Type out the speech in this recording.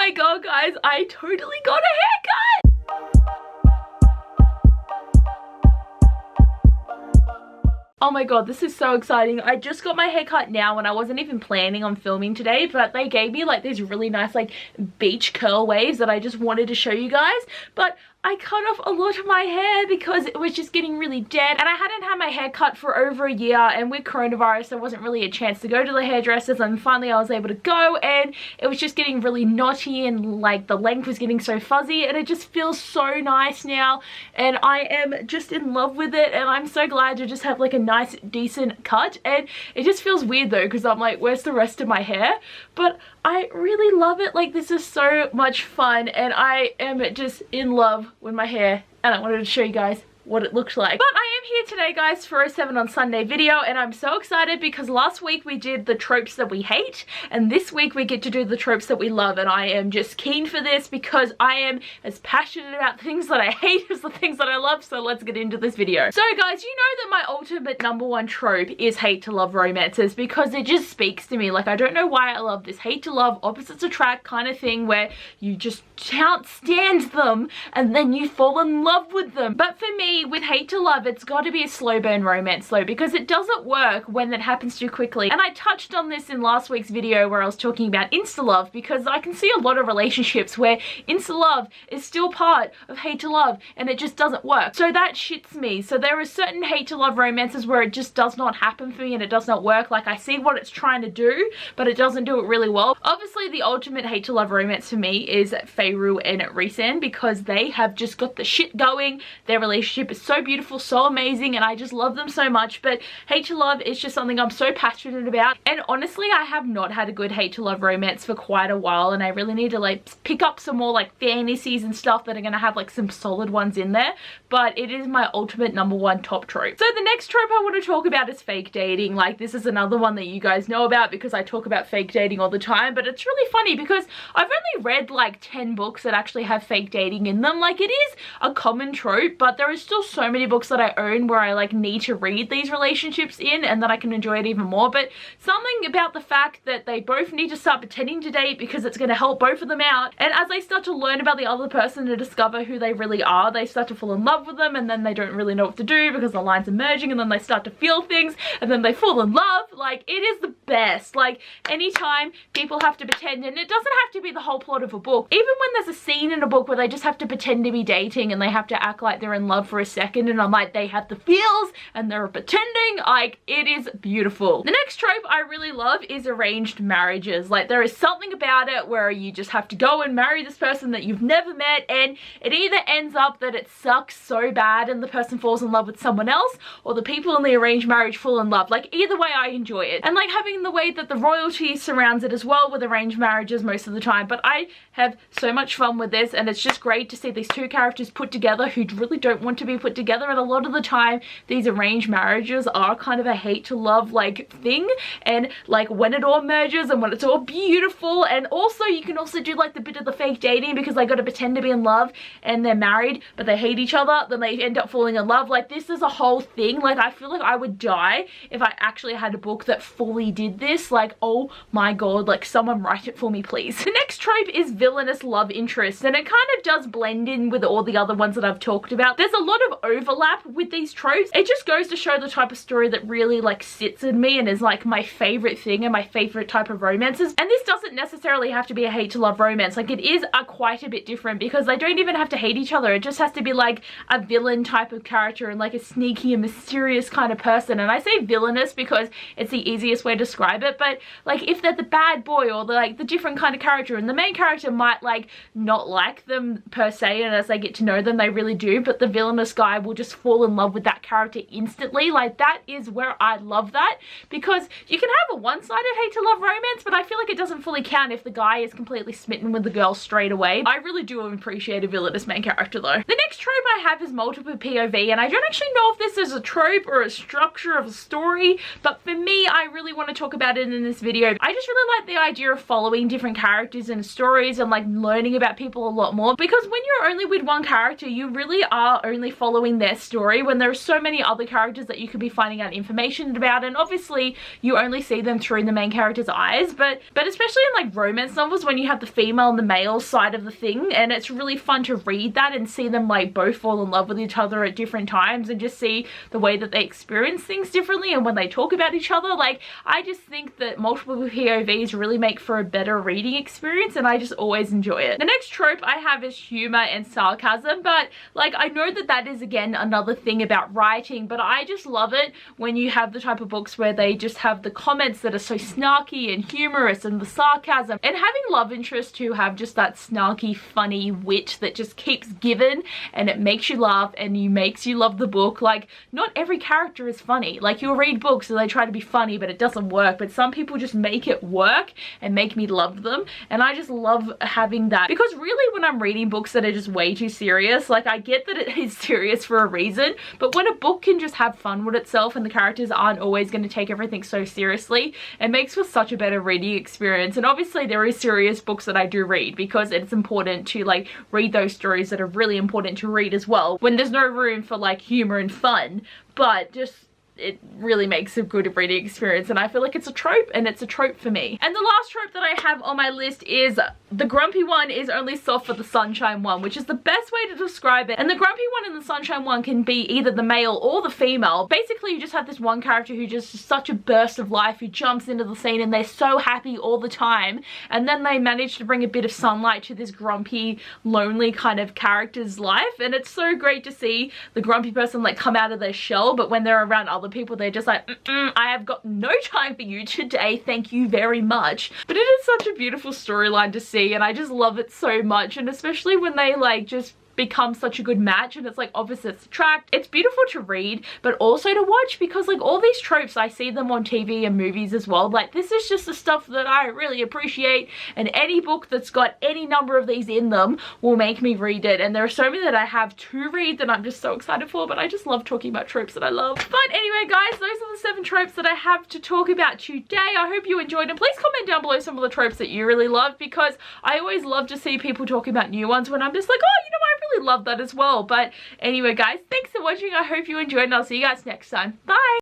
my god, guys, I totally got a haircut! Oh my god, this is so exciting. I just got my hair cut now and I wasn't even planning on filming today, but they gave me like these really nice like beach curl waves that I just wanted to show you guys. But I cut off a lot of my hair because it was just getting really dead, and I hadn't had my hair cut for over a year, and with coronavirus there wasn't really a chance to go to the hairdressers, and finally I was able to go, and it was just getting really knotty and like the length was getting so fuzzy, and it just feels so nice now, and I am just in love with it, and I'm so glad to just have like a nice decent cut. And it just feels weird though because I'm like, where's the rest of my hair? But I really love it. Like, this is so much fun, and I am just in love with my hair, and I wanted to show you guys what it looks like. But I am here today, guys, for a 7 on Sunday video, and I'm so excited because last week we did the tropes that we hate, and this week we get to do the tropes that we love, and I am just keen for this because I am as passionate about the things that I hate as the things that I love. So let's get into this video. So guys, you know that my ultimate #1 trope is hate to love romances because it just speaks to me. Like, I don't know why I love this hate to love, opposites attract kind of thing where you just can't stand them and then you fall in love with them. But for me, with hate to love, it's got to be a slow burn romance though, because it doesn't work when that happens too quickly. And I touched on this in last week's video where I was talking about insta love, because I can see a lot of relationships where insta love is still part of hate to love and it just doesn't work. So that shits me. So there are certain hate to love romances where it just does not happen for me and it does not work. Like, I see what it's trying to do, but it doesn't do it really well. Obviously the ultimate hate to love romance for me is Feyru and Rhysand, because they have just got the shit going. Their relationship is so beautiful, so amazing, and I just love them so much. But hate to love is just something I'm so passionate about, and honestly I have not had a good hate to love romance for quite a while, and I really need to like pick up some more like fantasies and stuff that are gonna have like some solid ones in there. But it is my ultimate #1 top trope. So the next trope I want to talk about is fake dating. Like, this is another one that you guys know about because I talk about fake dating all the time, but it's really funny because I've only read like 10 books that actually have fake dating in them. Like, it is a common trope, but there is still so many books that I own where I like need to read these relationships in and then I can enjoy it even more. But something about the fact that they both need to start pretending to date because it's going to help both of them out, and as they start to learn about the other person to discover who they really are, they start to fall in love with them, and then they don't really know what to do because the lines are merging, and then they start to feel things and then they fall in love. Like, it is the best. Like, anytime people have to pretend, and it doesn't have to be the whole plot of a book, even when there's a scene in a book where they just have to pretend to be dating and they have to act like they're in love for a second, and I'm like, they have the feels and they're pretending. Like, it is beautiful. The next trope I really love is arranged marriages. Like, there is something about it where you just have to go and marry this person that you've never met, and it either ends up that it sucks so bad and the person falls in love with someone else, or the people in the arranged marriage fall in love. Like, either way I enjoy it, and like having the way that the royalty surrounds it as well with arranged marriages most of the time. But I have so much fun with this, and it's just great to see these two characters put together who really don't want to be put together. And a lot of the time these arranged marriages are kind of a hate to love like thing, and like when it all merges and when it's all beautiful. And also you can also do like the bit of the fake dating because they got to pretend to be in love and they're married but they hate each other, then they end up falling in love. Like, this is a whole thing. Like, I feel like I would die if I actually had a book that fully did this. Like, oh my god, like, someone write it for me please. The next trope is villainous love interest, and it kind of does blend in with all the other ones that I've talked about. There's a lot of overlap with these tropes. It just goes to show the type of story that really like sits in me and is like my favorite thing and my favorite type of romances. And this doesn't necessarily have to be a hate to love romance. Like, it is quite a bit different because they don't even have to hate each other. It just has to be like a villain type of character and like a sneaky and mysterious kind of person. And I say villainous because it's the easiest way to describe it, but like if they're the bad boy or the different kind of character, and the main character might like not like them per se, and as they get to know them they really do, but the villainous guy will just fall in love with that character instantly. Like, that is where I love that, because you can have a one-sided hate to love romance, but I feel like it doesn't fully count if the guy is completely smitten with the girl straight away. I really do appreciate a villainous main character though. The next trope I have is multiple POV, and I don't actually know if this is a trope or a structure of a story, but for me, I really want to talk about it in this video. I just really like the idea of following different characters and stories and like learning about people a lot more, because when you're only with one character, you really are only following their story when there are so many other characters that you could be finding out information about, and obviously you only see them through the main character's eyes, but especially in like romance novels when you have the female and the male side of the thing, and it's really fun to read that and see them like both fall in love with each other at different times and just see the way that they experience things differently and when they talk about each other. Like, I just think that multiple POVs really make for a better reading experience, and I just always enjoy it. The next trope I have is humor and sarcasm, but like, I know that that is again another thing about writing, but I just love it when you have the type of books where they just have the comments that are so snarky and humorous and the sarcasm, and having love interests who have just that snarky funny wit that just keeps giving and it makes you laugh and makes you love the book. Like, not every character is funny. Like, you'll read books and they try to be funny but it doesn't work, but some people just make it work and make me love them, and I just love having that, because really when I'm reading books that are just way too serious, like, I get that it is serious for a reason, but when a book can just have fun with itself and the characters aren't always going to take everything so seriously, it makes for such a better reading experience. And obviously there is serious books that I do read because it's important to like read those stories that are really important to read as well when there's no room for like humor and fun, but just it really makes a good reading experience, and I feel like it's a trope, and it's a trope for me. And the last trope that I have on my list is the grumpy one is only soft for the sunshine one, which is the best way to describe it. And the grumpy one and the sunshine one can be either the male or the female. Basically, you just have this one character who just is such a burst of life, who jumps into the scene and they're so happy all the time, and then they manage to bring a bit of sunlight to this grumpy, lonely kind of character's life, and it's so great to see the grumpy person like come out of their shell, but when they're around other people they're just like, I have got no time for you today, thank you very much. But it is such a beautiful storyline to see, and I just love it so much, and especially when they like just become such a good match and it's like opposites attract. It's beautiful to read but also to watch, because like all these tropes, I see them on TV and movies as well. Like, this is just the stuff that I really appreciate, and any book that's got any number of these in them will make me read it. And there are so many that I have to read that I'm just so excited for, but I just love talking about tropes that I love. But anyway guys, those are the 7 tropes that I have to talk about today. I hope you enjoyed, and please comment down below some of the tropes that you really love, because I always love to see people talking about new ones when I'm just like, oh, you know, I really love that as well. But anyway guys, thanks for watching. I hope you enjoyed, and I'll see you guys next time. Bye.